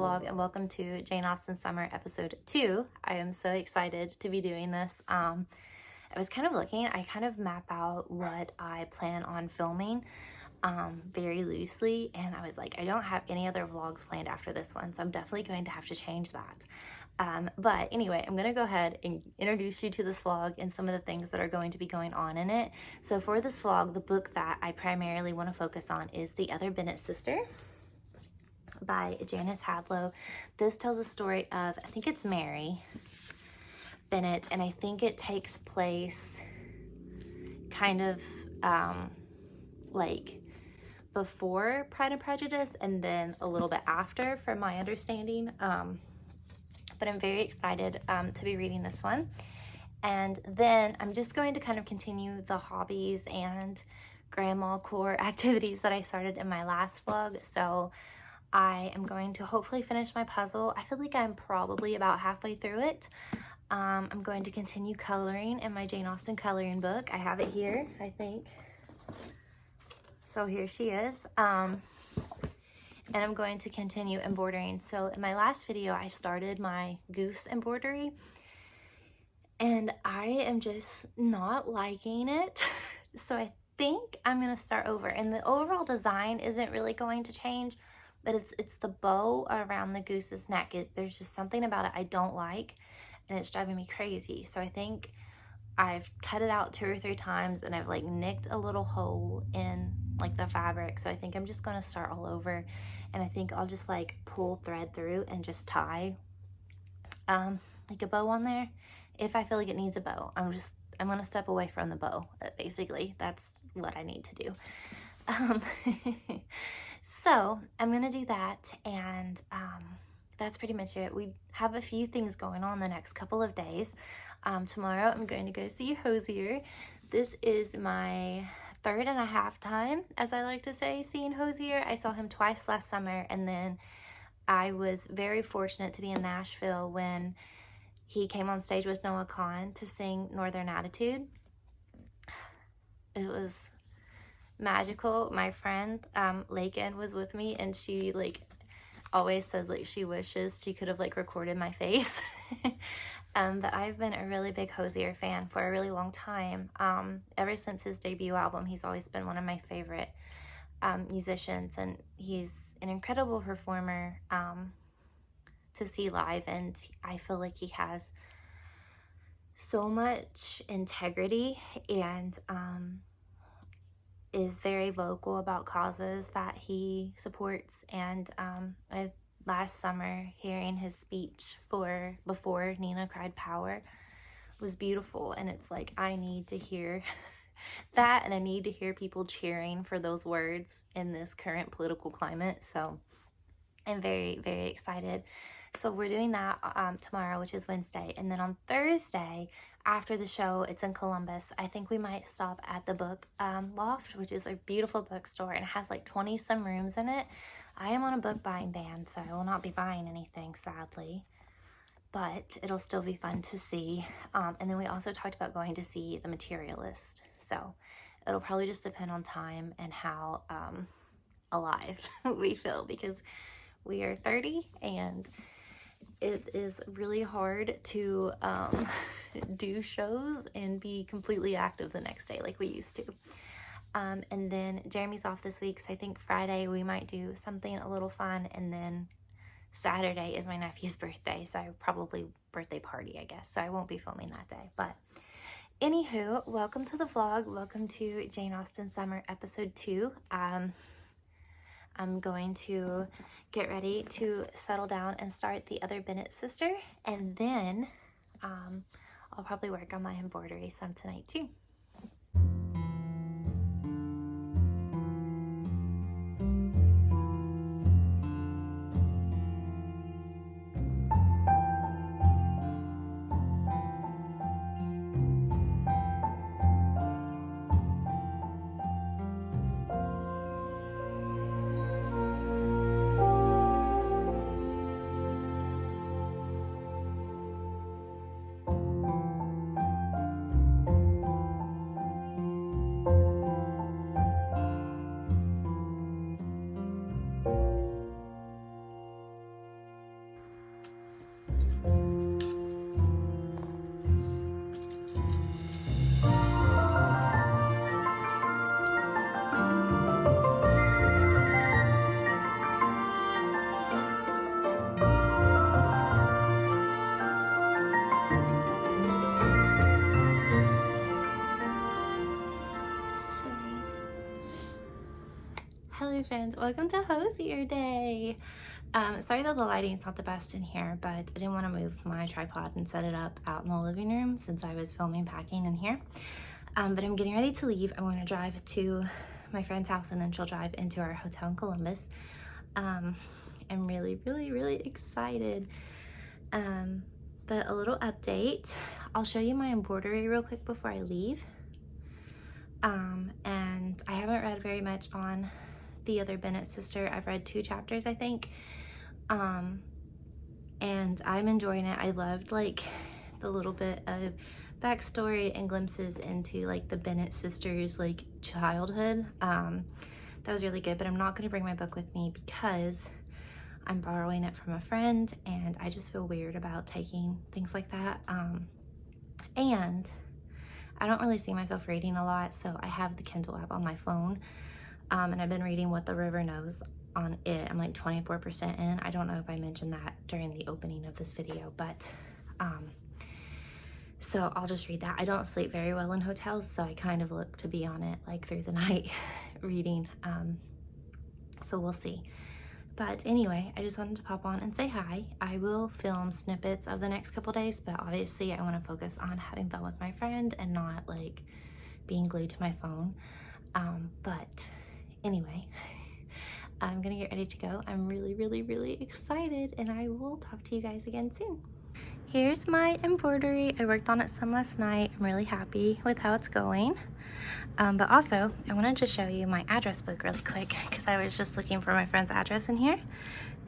vlog and welcome to Jane Austen Summer episode 2. I am so excited to be doing this. I was kind of looking, I kind of map out what I plan on filming very loosely, and I was like, I don't have any other vlogs planned after this one, so I'm definitely going to have to change that. But anyway, I'm going to go ahead and introduce you to this vlog and some of the things that are going to be going on in it. So for this vlog, the book that I primarily want to focus on is The Other Bennet Sister by Janice Hadlow. This tells a story of, I think it's Mary Bennet, and I think it takes place kind of like before Pride and Prejudice and then a little bit after, from my understanding. But I'm very excited to be reading this one. And then I'm just going to kind of continue the hobbies and grandma core activities that I started in my last vlog. So I am going to hopefully finish my puzzle. I feel like I'm probably about halfway through it. I'm going to continue coloring in my Jane Austen coloring book. I have it here, I think. So here she is. And I'm going to continue embroidering. So in my last video, I started my goose embroidery, and I am just not liking it. So I think I'm going to start over. And the overall design isn't really going to change, but it's the bow around the goose's neck. There's just something about it I don't like, and it's driving me crazy. So I think I've cut it out 2 or 3 times, and I've like nicked a little hole in like the fabric. So I think I'm just going to start all over, and I think I'll just like pull thread through and just tie like a bow on there. If I feel like it needs a bow, I'm going to step away from the bow. Basically, that's what I need to do. So I'm going to do that, and that's pretty much it. We have a few things going on the next couple of days. Tomorrow I'm going to go see Hozier. This is my 3rd and a half time, as I like to say, seeing Hozier. I saw him twice last summer, and then I was very fortunate to be in Nashville when he came on stage with Noah Kahan to sing Northern Attitude. It was magical. My friend Lakin was with me, and she like always says like she wishes she could have like recorded my face. But I've been a really big Hozier fan for a really long time. Ever since his debut album, he's always been one of my favorite musicians, and he's an incredible performer to see live, and I feel like he has so much integrity and is very vocal about causes that he supports. And last summer, hearing his speech before Nina Cried Power was beautiful, and it's like I need to hear that, and I need to hear people cheering for those words in this current political climate. So I'm very, very excited. So we're doing that tomorrow, which is Wednesday, and then on Thursday after the show, it's in Columbus. I think we might stop at the Book Loft, which is a beautiful bookstore, and it has like 20 some rooms in it. I am on a book buying ban, so I will not be buying anything, sadly, but it'll still be fun to see. And then we also talked about going to see The Materialist, so it'll probably just depend on time and how alive we feel, because we are 30 and it is really hard to do shows and be completely active the next day like we used to. And then Jeremy's off this week, so I think Friday we might do something a little fun, and then Saturday is my nephew's birthday, so probably birthday party, I guess, so I won't be filming that day. But anywho, welcome to the vlog. Welcome to Jane Austen Summer episode 2. I'm going to get ready to settle down and start The Other Bennet Sister, and then I'll probably work on my embroidery some tonight too. Sorry. Hello friends, welcome to Hozier Day. Sorry that the lighting's not the best in here, but I didn't want to move my tripod and set it up out in the living room since I was filming packing in here. But I'm getting ready to leave. I'm going to drive to my friend's house and then she'll drive into our hotel in Columbus. I'm really excited. But a little update. I'll show you my embroidery real quick before I leave. And I haven't read very much on the other Bennet sister. I've read 2 chapters, I think. And I'm enjoying it. I loved like the little bit of backstory and glimpses into like the Bennet sisters like childhood. That was really good, but I'm not going to bring my book with me because I'm borrowing it from a friend and I just feel weird about taking things like that. And I don't really see myself reading a lot, so I have the Kindle app on my phone. And I've been reading What the River Knows on it. I'm like 24% in. I don't know if I mentioned that during the opening of this video, but so I'll just read that. I don't sleep very well in hotels, so I kind of look to be on it like through the night reading. So we'll see. But anyway, I just wanted to pop on and say hi. I will film snippets of the next couple days, but obviously I want to focus on having fun with my friend and not like being glued to my phone. But anyway, I'm gonna get ready to go. I'm really excited and I will talk to you guys again soon. Here's my embroidery. I worked on it some last night. I'm really happy with how it's going. But also, I wanted to show you my address book really quick because I was just looking for my friend's address in here.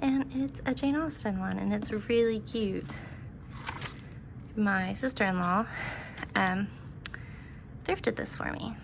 And it's a Jane Austen one and it's really cute. My sister-in-law thrifted this for me.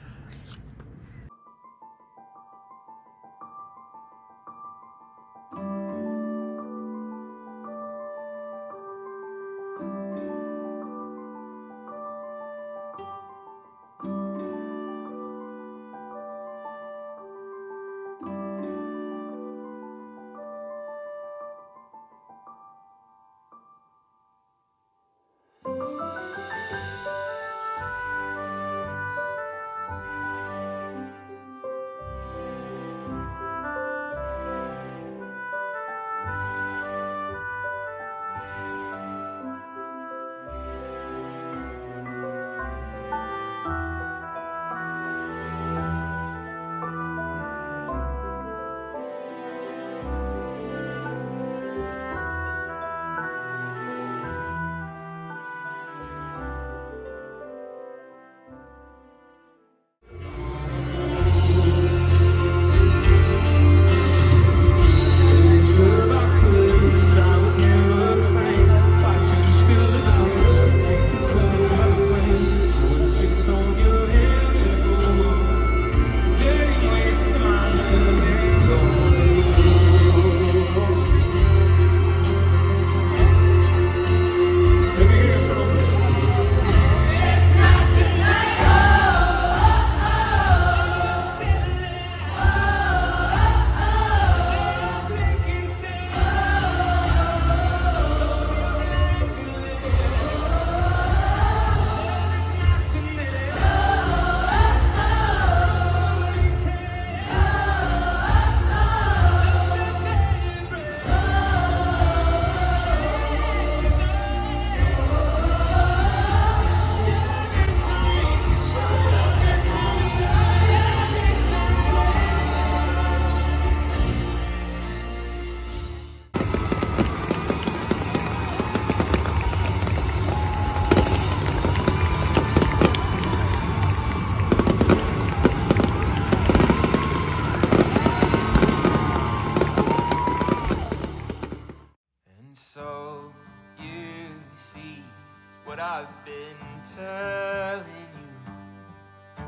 I've been telling you,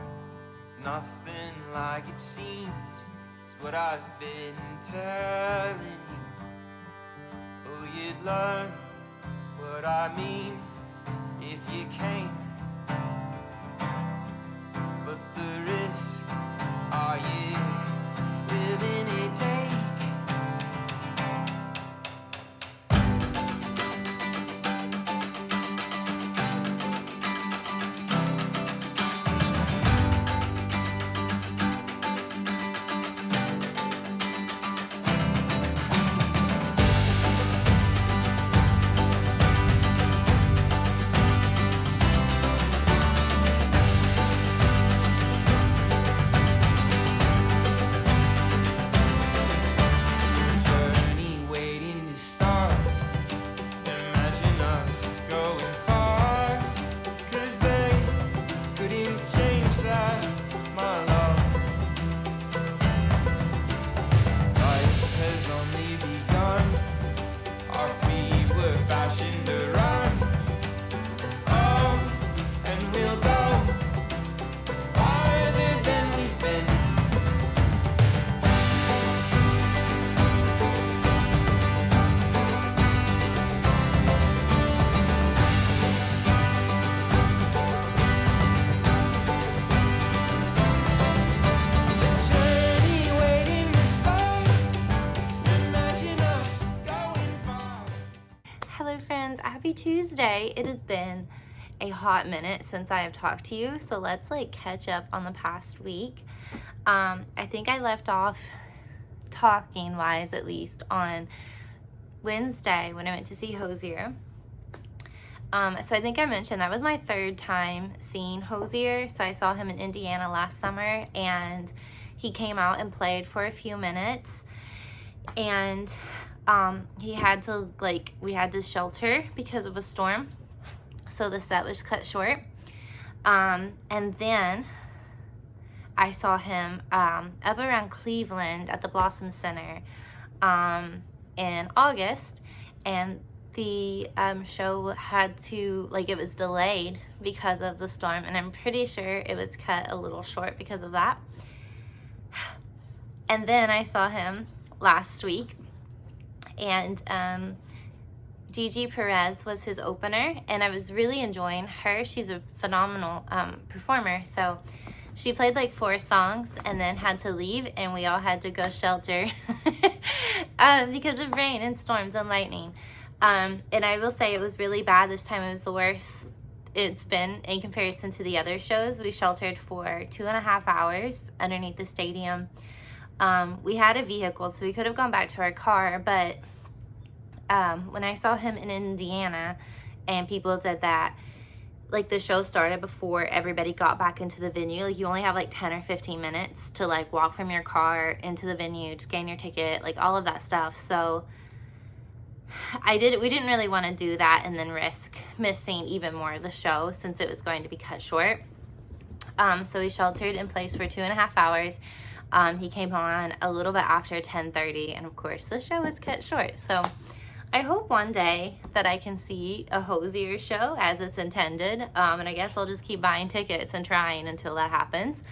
it's nothing like it seems. It's what I've been telling you. Oh, you'd learn what I mean if you came. But the risk, are you willing to take? Tuesday. It has been a hot minute since I have talked to you, so let's like catch up on the past week. I think I left off talking wise, at least, on Wednesday when I went to see Hozier. So I think I mentioned that was my third time seeing Hozier. So I saw him in Indiana last summer, and he came out and played for a few minutes, and we had to shelter because of a storm, so the set was cut short. And then I saw him up around Cleveland at the Blossom Center in August, and the show had to, it was delayed because of the storm, and I'm pretty sure it was cut a little short because of that. And then I saw him last week, and Gigi Perez was his opener, and I was really enjoying her. She's a phenomenal performer. So she played like 4 songs and then had to leave, and we all had to go shelter because of rain and storms and lightning. And I will say it was really bad this time. It was the worst it's been in comparison to the other shows. We sheltered for 2.5 hours underneath the stadium. We had a vehicle, so we could have gone back to our car, but when I saw him in Indiana and people did that, the show started before everybody got back into the venue. You only have 10 or 15 minutes to walk from your car into the venue, scan your ticket, all of that stuff. So we didn't really want to do that and then risk missing even more of the show since it was going to be cut short. So we sheltered in place for 2.5 hours. He came on a little bit after 10:30, and of course the show was cut short. So I hope one day that I can see a Hozier show as it's intended, and I guess I'll just keep buying tickets and trying until that happens.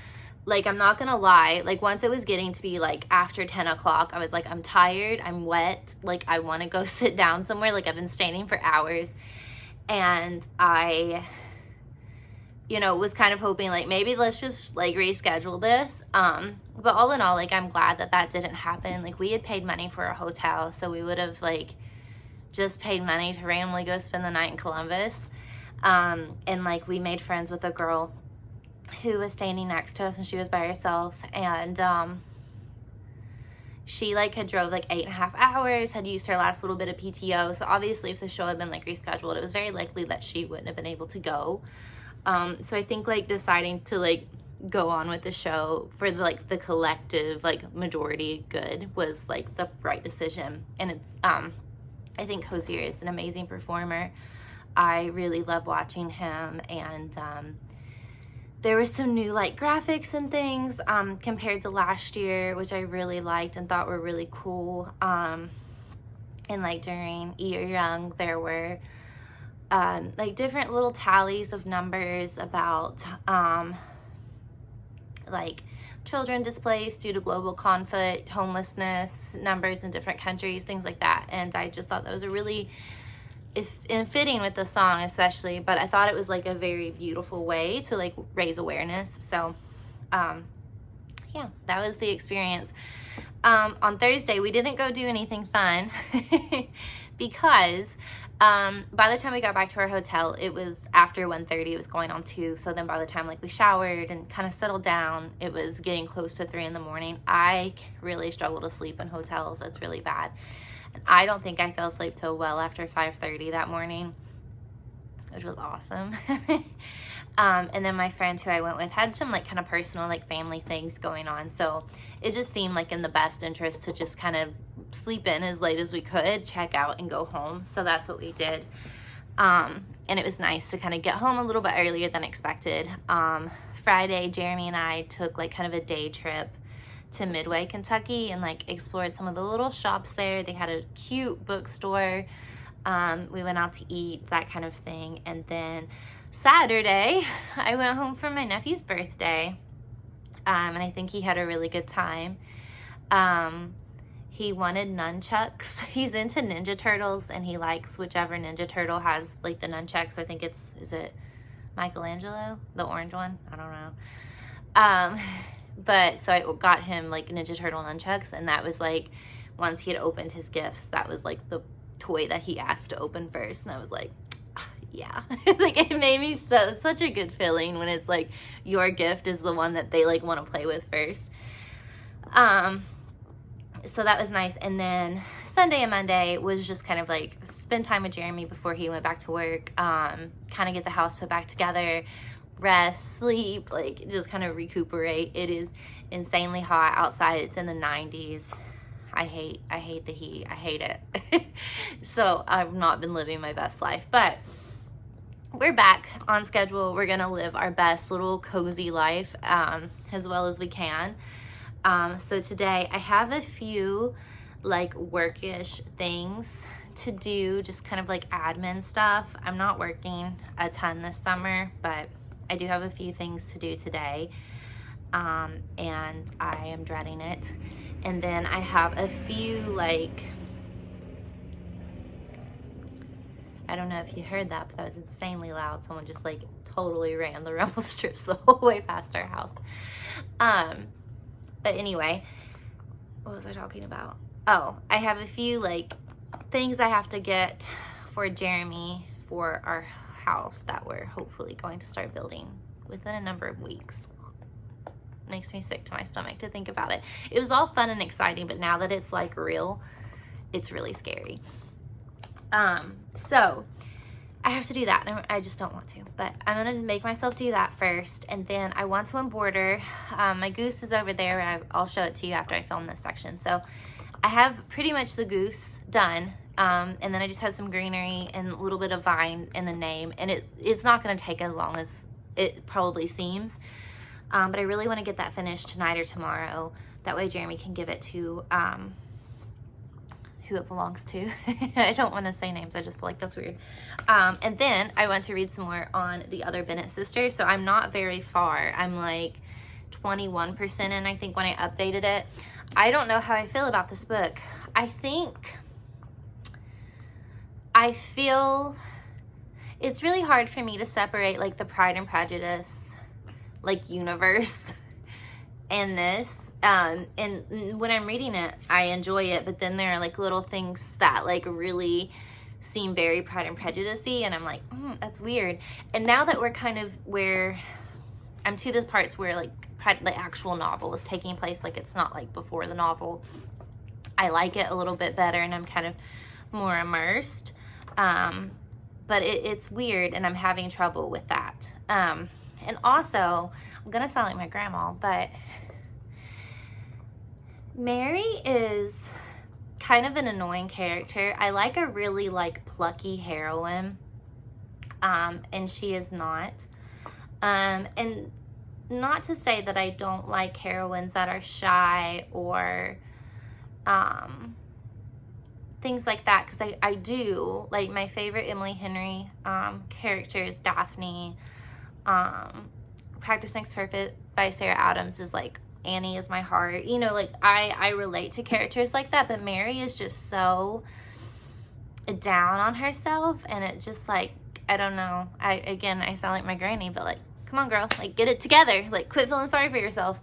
I'm not gonna lie, once it was getting to be after 10 o'clock, I was I'm tired, I'm wet, I want to go sit down somewhere. I've been standing for hours, and I was kind of hoping maybe let's just reschedule this. But all in all, I'm glad that didn't happen. We had paid money for a hotel, so we would have just paid money to randomly go spend the night in Columbus. And we made friends with a girl who was standing next to us, and she was by herself, and she had drove 8.5 hours, had used her last little bit of PTO. So obviously if the show had been rescheduled, it was very likely that she wouldn't have been able to go. So I think deciding to go on with the show for the collective majority good was the right decision. And it's I think Hozier is an amazing performer. I really love watching him, and there were some new graphics and things compared to last year, which I really liked and thought were really cool. And during Year Young, there were different little tallies of numbers about children displaced due to global conflict, homelessness, numbers in different countries, things like that. And I just thought that was in fitting with the song especially, but I thought it was a very beautiful way to raise awareness. So yeah, that was the experience. On Thursday, we didn't go do anything fun because by the time we got back to our hotel, it was after 1:30. It was going on 2. So then by the time we showered and kind of settled down, it was getting close to 3 in the morning. I really struggle to sleep in hotels. It's really bad. And I don't think I fell asleep till well after 5:30 that morning, which was awesome. And then my friend who I went with had some kind of personal family things going on, so it just seemed in the best interest to just kind of sleep in as late as we could, check out, and go home. So that's what we did. And it was nice to kind of get home a little bit earlier than expected. Friday, Jeremy and I took kind of a day trip to Midway, Kentucky, and explored some of the little shops there. They had a cute bookstore. We went out to eat, that kind of thing. And then Saturday, I went home for my nephew's birthday, and I think he had a really good time. He wanted nunchucks. He's into Ninja Turtles, and he likes whichever Ninja Turtle has the nunchucks. I think is it Michelangelo, the orange one? I don't know. But so I got him Ninja Turtle nunchucks, and that was once he had opened his gifts, that was the toy that he asked to open first, and I was yeah. Like, it made me it's such a good feeling when it's like your gift is the one that they like want to play with first. So that was nice. And then Sunday and Monday was just kind of like spend time with Jeremy before he went back to work, kind of get the house put back together, rest, sleep, like just kind of recuperate. It is insanely hot outside. It's in the 90s. I hate the heat. I hate it. So I've not been living my best life, but we're back on schedule. We're gonna live our best little cozy life as well as we can. So today I have a few like workish things to do, just kind of like admin stuff. I'm not working a ton this summer, but I do have a few things to do today, and I am dreading it. And then I have a few like, I don't know if you heard that, but that was insanely loud. Someone just like totally ran the rumble strips the whole way past our house. But anyway, what was I talking about? Oh, I have a few like things I have to get for Jeremy for our house that we're hopefully going to start building within a number of weeks. Makes me sick to my stomach to think about it. It was all fun and exciting, but now that it's like real, it's really scary. So I have to do that, and I just don't want to, but I'm gonna make myself do that first, and then I want to embroider. My goose is over there. I'll show it to you after I film this section. So I have pretty much the goose done, and then I just have some greenery and a little bit of vine in the name, and it's not gonna take as long as it probably seems, but I really want to get that finished tonight or tomorrow. That way Jeremy can give it to who it belongs to. I don't want to say names. I just feel like that's weird. And then I want to read some more on the other Bennet sisters. So I'm not very far. I'm like 21% in, I think, when I updated it. I don't know how I feel about this book. I feel it's really hard for me to separate like the Pride and Prejudice like universe and this. And when I'm reading it, I enjoy it, but then there are like little things that like really seem very Pride and Prejudice-y, and I'm like, that's weird. And now that we're kind of where I'm to the parts where like the actual novel is taking place, like it's not like before the novel, I like it a little bit better, and I'm kind of more immersed. But it's weird, and I'm having trouble with that. And also, I'm gonna sound like my grandma, but Mary is kind of an annoying character. I like a really like plucky heroine, and she is not. And not to say that I don't like heroines that are shy or things like that, because I do. Like, my favorite Emily Henry character is Daphne. Practice Makes Perfect by Sarah Adams is like, Annie is my heart. You know, like I relate to characters like that, but Mary is just so down on herself, and it just like, I don't know. I sound like my granny, but like, come on girl, like get it together. Like, quit feeling sorry for yourself.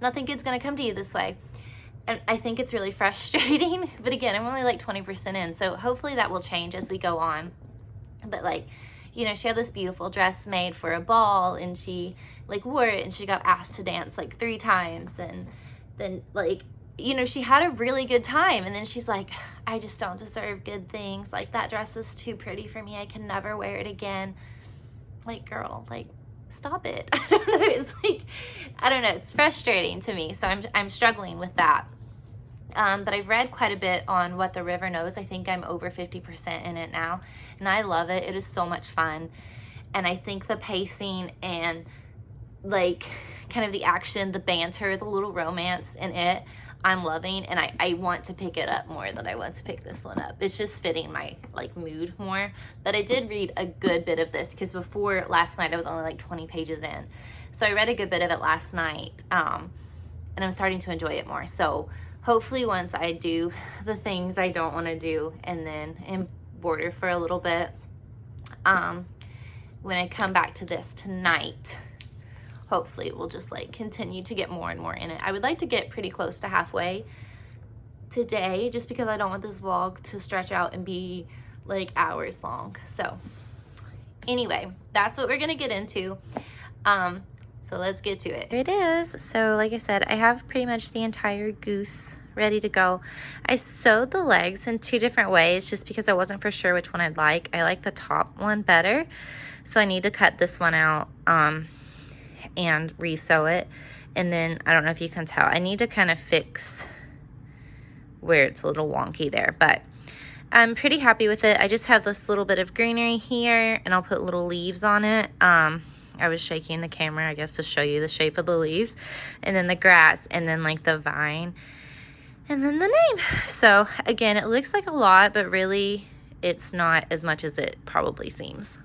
Nothing good's gonna come to you this way. And I think it's really frustrating, but again, I'm only like 20% in, so hopefully that will change as we go on. But like, you know, she had this beautiful dress made for a ball, and she like wore it, and she got asked to dance like 3 times, and then like, you know, she had a really good time, and then she's like, I just don't deserve good things. Like, that dress is too pretty for me. I can never wear it again. Like, girl, like, stop it. I don't know. It's like, I don't know. It's frustrating to me. So I'm struggling with that. But I've read quite a bit on What the River Knows. I think I'm over 50% in it now, and I love it. It is so much fun. And I think the pacing and like kind of the action, the banter, the little romance in it, I'm loving, and I want to pick it up more than I want to pick this one up. It's just fitting my like mood more. But I did read a good bit of this, because before last night I was only like 20 pages in. So I read a good bit of it last night, and I'm starting to enjoy it more. So hopefully once I do the things I don't want to do and then embroider for a little bit, when I come back to this tonight, hopefully we'll just like continue to get more and more in it. I would like to get pretty close to halfway today, just because I don't want this vlog to stretch out and be like hours long. So anyway, that's what we're gonna get into. So let's get to it. Here it is. So like I said, I have pretty much the entire goose ready to go. I sewed the legs in 2 different ways just because I wasn't for sure which one I'd like. I like the top one better, so I need to cut this one out and re-sew it. And then I don't know if you can tell, I need to kind of fix where it's a little wonky there, but I'm pretty happy with it. I just have this little bit of greenery here, and I'll put little leaves on it. I was shaking the camera, I guess, to show you the shape of the leaves, and then the grass, and then like the vine, and then the name. So again, it looks like a lot, but really it's not as much as it probably seems.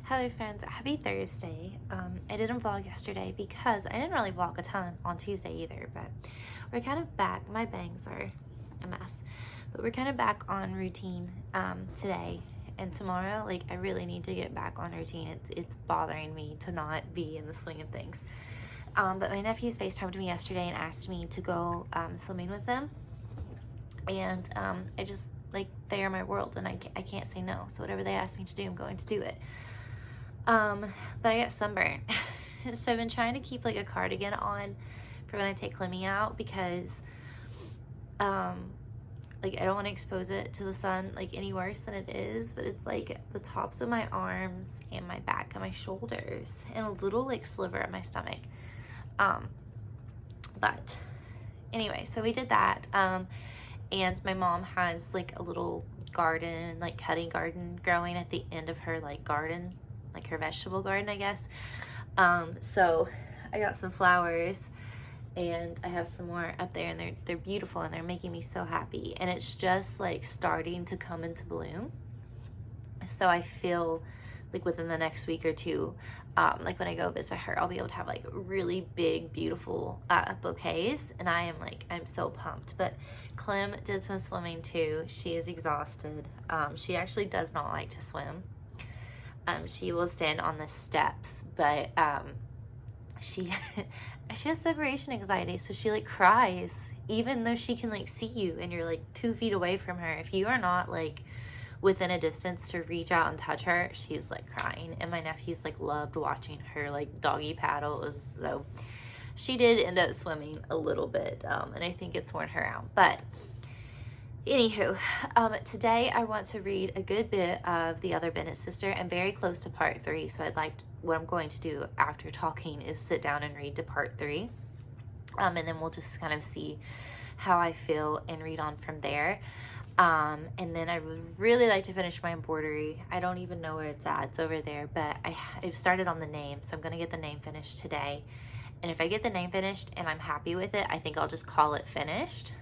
Hello friends, happy Thursday. I didn't vlog yesterday because I didn't really vlog a ton on Tuesday either, but we're kind of back. My bangs are a mess, but we're kind of back on routine today and tomorrow. Like, I really need to get back on routine. It's bothering me to not be in the swing of things. But my nephews FaceTimed me yesterday and asked me to go swimming with them, and I just, like, they are my world, and I can't say no. So whatever they ask me to do, I'm going to do it. But I got sunburned. So I've been trying to keep like a cardigan on for when I take Clemmy out, because like, I don't want to expose it to the sun like any worse than it is, but it's like the tops of my arms and my back and my shoulders and a little like sliver of my stomach. But anyway, so we did that. And my mom has like a little garden, like cutting garden growing at the end of her like garden, like her vegetable garden, I guess. So I got some flowers, and I have some more up there, and they're beautiful, and they're making me so happy, and it's just like starting to come into bloom. So I feel like within the next week or two, like when I go visit her, I'll be able to have like really big, beautiful bouquets, and I'm so pumped. But Clem did some swimming too. She is exhausted. She actually does not like to swim. She will stand on the steps, but she has separation anxiety, so she like cries even though she can like see you and you're like 2 feet away from her. If you are not like within a distance to reach out and touch her, she's like crying. And my nephews like loved watching her like doggy paddle. So she did end up swimming a little bit, and I think it's worn her out. But anywho, today I want to read a good bit of The Other Bennet Sister. I'm very close to part 3, so what I'm going to do after talking is sit down and read to part 3. And then we'll just kind of see how I feel and read on from there. And then I would really like to finish my embroidery. I don't even know where it's at. It's over there, but I've started on the name, so I'm going to get the name finished today. And if I get the name finished and I'm happy with it, I think I'll just call it finished.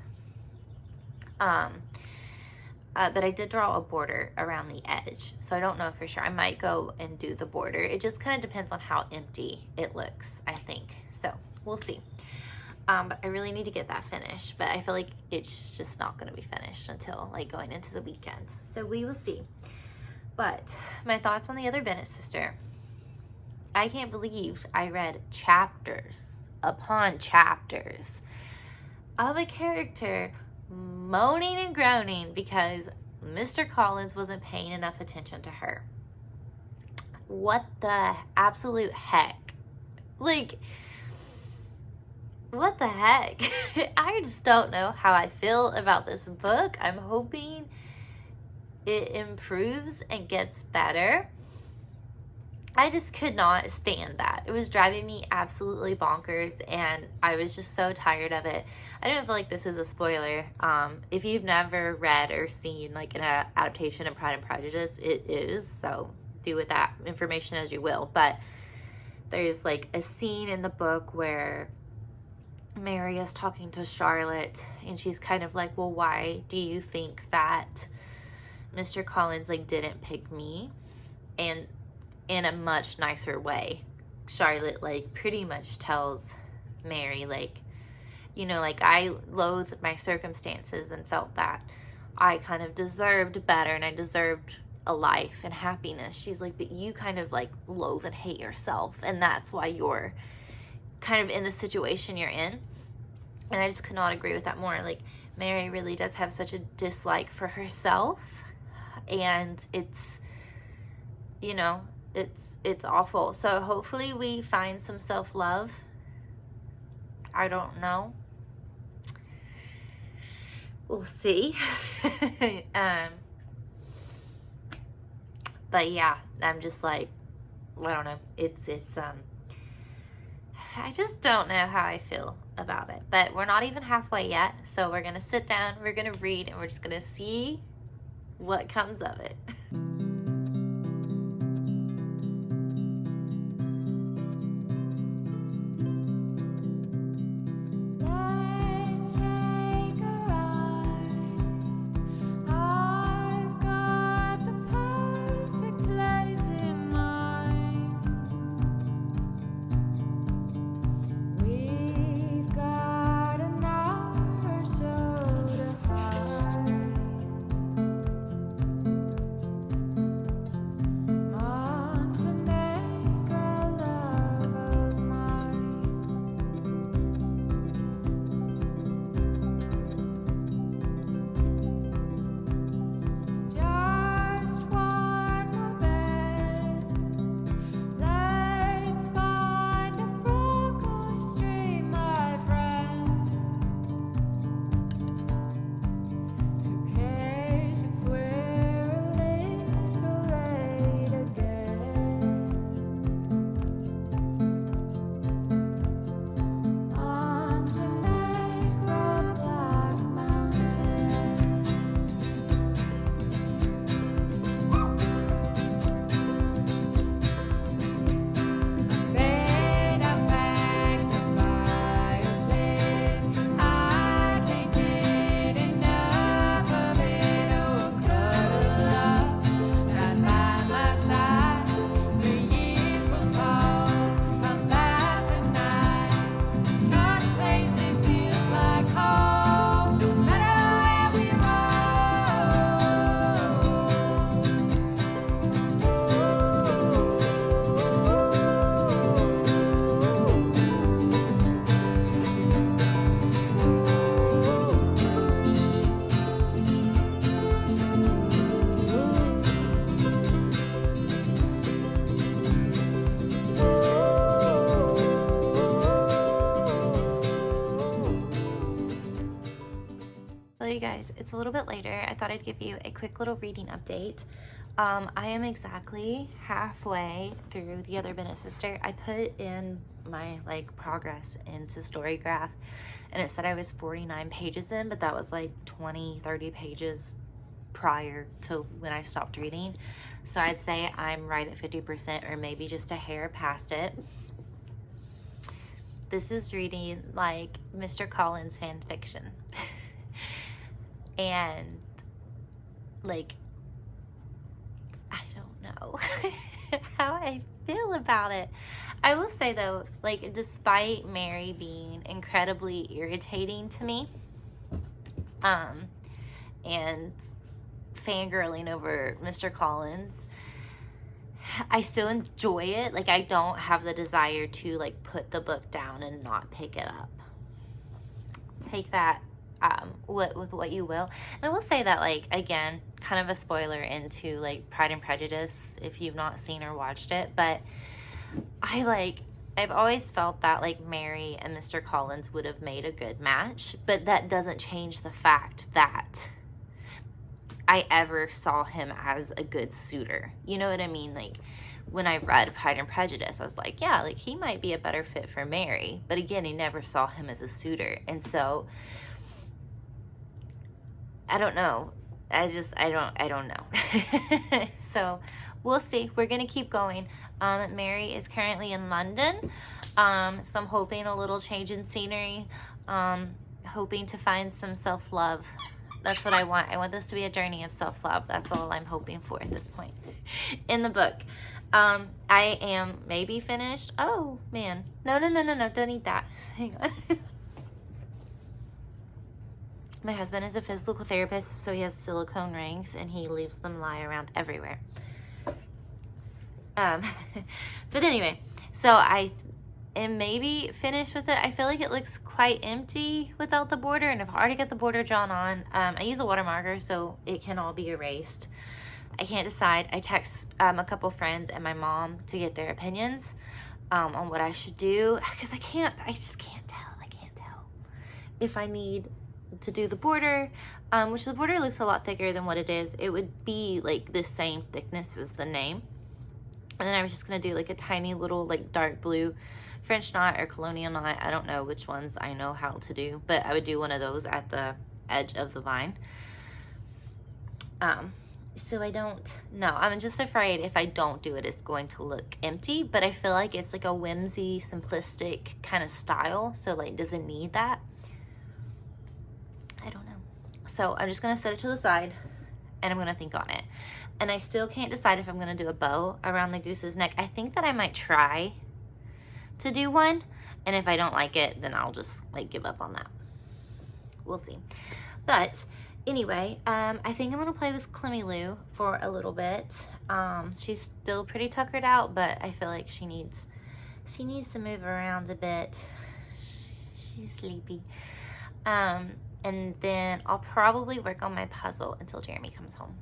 But I did draw a border around the edge, so I don't know for sure. I might go and do the border. It just kind of depends on how empty it looks, I think. So we'll see. But I really need to get that finished, but I feel like it's just not going to be finished until like going into the weekend. So we will see. But my thoughts on The Other Bennet Sister. I can't believe I read chapters upon chapters of a character moaning and groaning because Mr. Collins wasn't paying enough attention to her. What the absolute heck? Like, what the heck? I just don't know how I feel about this book. I'm hoping it improves and gets better. I just could not stand that. It was driving me absolutely bonkers, and I was just so tired of it. I don't feel like this is a spoiler. If you've never read or seen like an adaptation of Pride and Prejudice, it is, so do with that information as you will. But there's like a scene in the book where Mary is talking to Charlotte, and she's kind of like, well, why do you think that Mr. Collins like didn't pick me? And in a much nicer way, Charlotte like pretty much tells Mary, like, you know, like, I loathed my circumstances and felt that I kind of deserved better and I deserved a life and happiness. She's like, but you kind of like loathe and hate yourself, and that's why you're kind of in the situation you're in. And I just could not agree with that more. Like, Mary really does have such a dislike for herself, and it's, you know, it's awful. So hopefully we find some self-love. I don't know. We'll see. But yeah, I'm just like, I don't know. It's I just don't know how I feel about it. But we're not even halfway yet. So we're going to sit down, we're going to read, and we're just going to see what comes of it. You guys, it's a little bit later. I thought I'd give you a quick little reading update. I am exactly halfway through The Other Bennet Sister. I put in my like progress into Storygraph, and it said I was 49 pages in, but that was like 20-30 pages prior to when I stopped reading. So I'd say I'm right at 50%, or maybe just a hair past it. This is reading like Mr. Collins fan fiction. And like, I don't know how I feel about it. I will say though, like, despite Mary being incredibly irritating to me, and fangirling over Mr. Collins, I still enjoy it. Like, I don't have the desire to like put the book down and not pick it up. Take that with what you will. And I will say that, like, again, kind of a spoiler into like Pride and Prejudice if you've not seen or watched it, but I've always felt that like Mary and Mr. Collins would have made a good match, but that doesn't change the fact that I ever saw him as a good suitor. You know what I mean? Like, when I read Pride and Prejudice, I was like, yeah, like he might be a better fit for Mary. But again, he never saw him as a suitor. And so I don't know. I don't know. So we'll see. We're going to keep going. Mary is currently in London. So I'm hoping a little change in scenery. Hoping to find some self-love. That's what I want. I want this to be a journey of self-love. That's all I'm hoping for at this point in the book. I am maybe finished. Oh, man. No. Don't eat that. Hang on. My husband is a physical therapist, so he has silicone rings, and he leaves them lie around everywhere. But anyway, so I am maybe finished with it. I feel like it looks quite empty without the border, and I've already got the border drawn on. I use a water marker, so it can all be erased. I can't decide. I text a couple friends and my mom to get their opinions on what I should do, because I just can't tell. I can't tell if I need to do the border, which the border looks a lot thicker than what it is. It would be like the same thickness as the name. And then I was just going to do like a tiny little like dark blue French knot or colonial knot. I don't know which ones I know how to do, but I would do one of those at the edge of the vine. So I don't know. I'm just afraid if I don't do it, it's going to look empty, but I feel like it's like a whimsy, simplistic kind of style. So like, does it need that? I don't know. So I'm just going to set it to the side and I'm going to think on it. And I still can't decide if I'm going to do a bow around the goose's neck. I think that I might try to do one. And if I don't like it, then I'll just like give up on that. We'll see. But anyway, I think I'm going to play with Clemmy Lou for a little bit. She's still pretty tuckered out, but I feel like she needs to move around a bit. She's sleepy. And then I'll probably work on my puzzle until Jeremy comes home.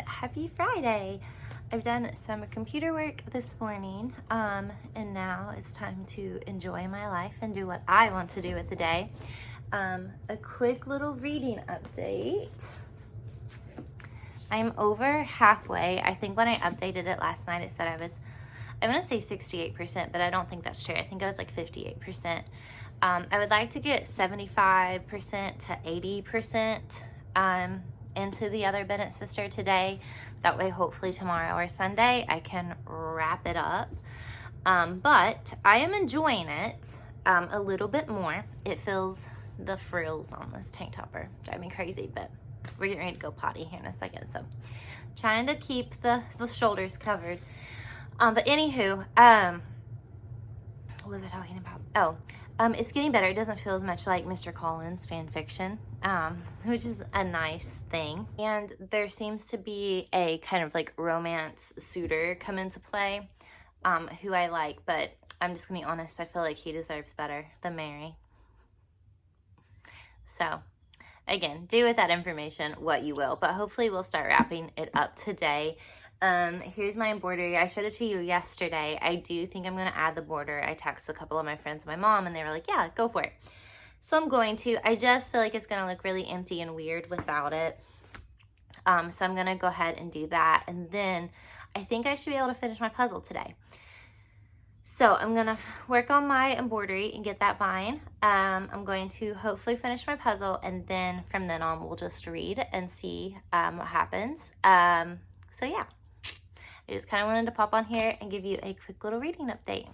Happy Friday. I've done some computer work this morning, and now it's time to enjoy my life and do what I want to do with the day. A quick little reading update. I'm over halfway. I think when I updated it last night, it said I'm going to say 68%, but I don't think that's true. I think I was like 58%. I would like to get 75% to 80% into the other Bennet sister today. That way, hopefully tomorrow or Sunday, I can wrap it up. But I am enjoying it a little bit more. It feels the frills on this tank top are driving me crazy, but we're getting ready to go potty here in a second. So trying to keep the shoulders covered. But anywho, what was I talking about? It's getting better. It doesn't feel as much like Mr. Collins fan fiction, which is a nice thing. And there seems to be a kind of like romance suitor come into play, who I like, but I'm just gonna be honest, I feel like he deserves better than Mary. So again, do with that information what you will, but hopefully we'll start wrapping it up today. Here's my embroidery. I showed it to you yesterday. I do think I'm going to add the border. I texted a couple of my friends and my mom, and they were like, yeah, go for it. So I'm going to. I just feel like it's going to look really empty and weird without it. So I'm going to go ahead and do that. And then I think I should be able to finish my puzzle today. So I'm going to work on my embroidery and get that vine. I'm going to hopefully finish my puzzle, and then from then on we'll just read and see what happens. So yeah, I just kind of wanted to pop on here and give you a quick little reading update.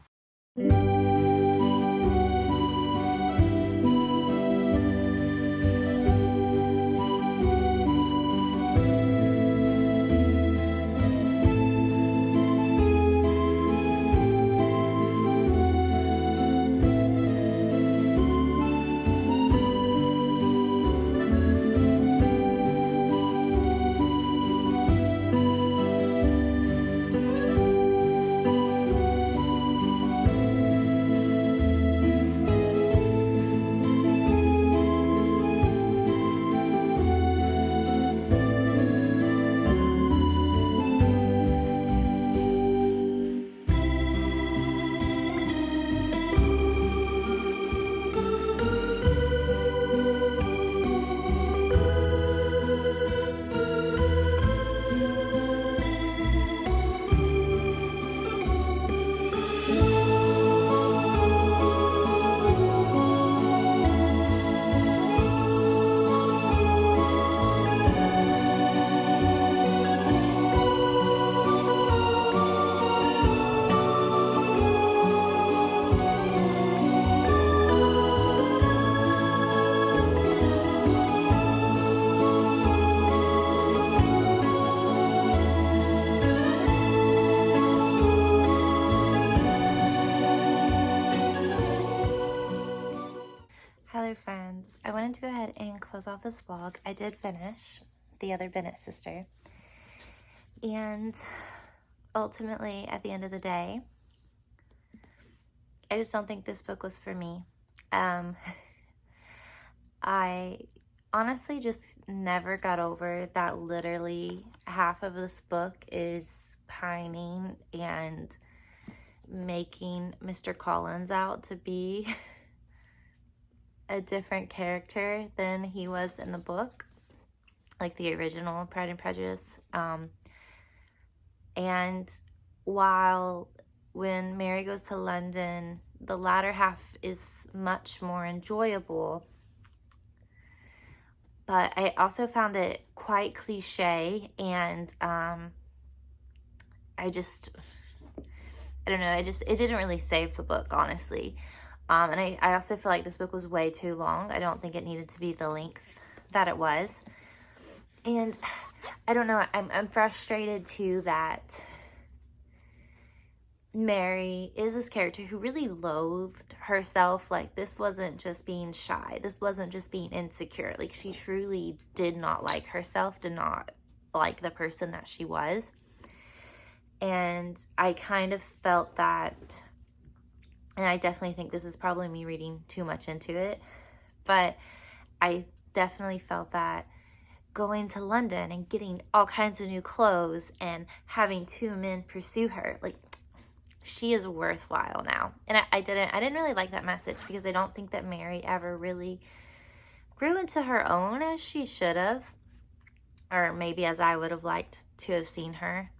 Hello friends, I wanted to go ahead and close off this vlog. I did finish the other Bennet sister, and ultimately at the end of the day, I just don't think this book was for me. I honestly just never got over that literally half of this book is pining and making Mr. Collins out to be a different character than he was in the book, like the original Pride and Prejudice. And while when Mary goes to London, the latter half is much more enjoyable, but I also found it quite cliche, and I don't know, it didn't really save the book, honestly. And I also feel like this book was way too long. I don't think it needed to be the length that it was. And I don't know, I'm frustrated too that Mary is this character who really loathed herself. Like, this wasn't just being shy. This wasn't just being insecure. Like, she truly did not like herself, did not like the person that she was. And I kind of felt that, and I definitely think this is probably me reading too much into it, but I definitely felt that going to London and getting all kinds of new clothes and having two men pursue her, like, she is worthwhile now. And I didn't really like that message, because I don't think that Mary ever really grew into her own as she should have, or maybe as I would have liked to have seen her.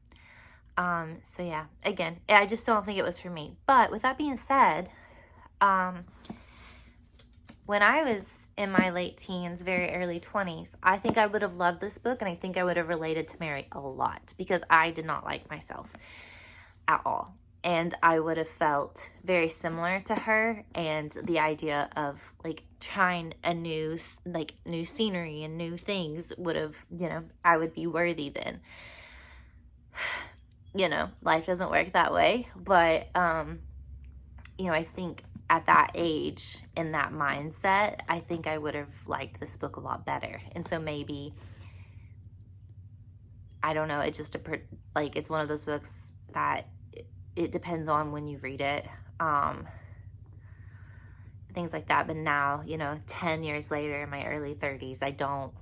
So yeah, again, I just don't think it was for me. But with that being said, when I was in my late teens, very early 20s, I think I would have loved this book, and I think I would have related to Mary a lot, because I did not like myself at all. And I would have felt very similar to her, and the idea of like trying a new scenery and new things would have, I would be worthy then. Life doesn't work that way, but I think at that age, in that mindset, I think I would have liked this book a lot better. And so maybe, I don't know, it's just it's one of those books that it depends on when you read it, things like that. But now, 10 years later, in my early 30s, I don't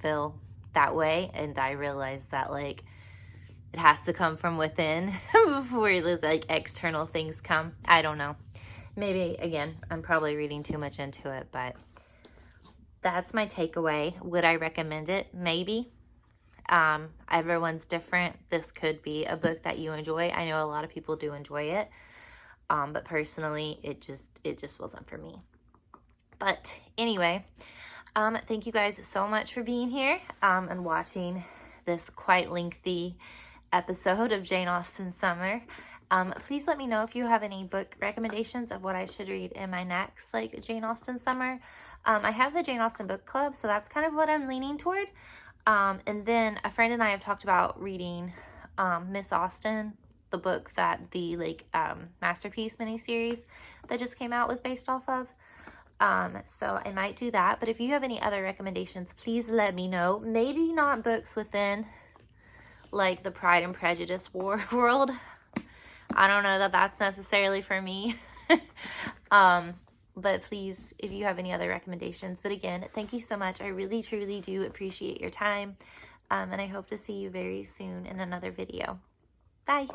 feel that way, and I realize that it has to come from within before those external things come. I don't know. Maybe, again, I'm probably reading too much into it, but that's my takeaway. Would I recommend it? Maybe. Everyone's different. This could be a book that you enjoy. I know a lot of people do enjoy it, but personally, it just wasn't for me. But anyway, thank you guys so much for being here and watching this quite lengthy episode of Jane Austen Summer. Please let me know if you have any book recommendations of what I should read in my next like Jane Austen Summer. I have the Jane Austen book club, so that's kind of what I'm leaning toward. And then a friend and I have talked about reading Miss Austen, the book that the Masterpiece miniseries that just came out was based off of. So I might do that. But if you have any other recommendations, please let me know. Maybe not books within like the Pride and Prejudice world. I don't know that that's necessarily for me. But please, if you have any other recommendations. But again, thank you so much. I really, truly do appreciate your time. And I hope to see you very soon in another video. Bye.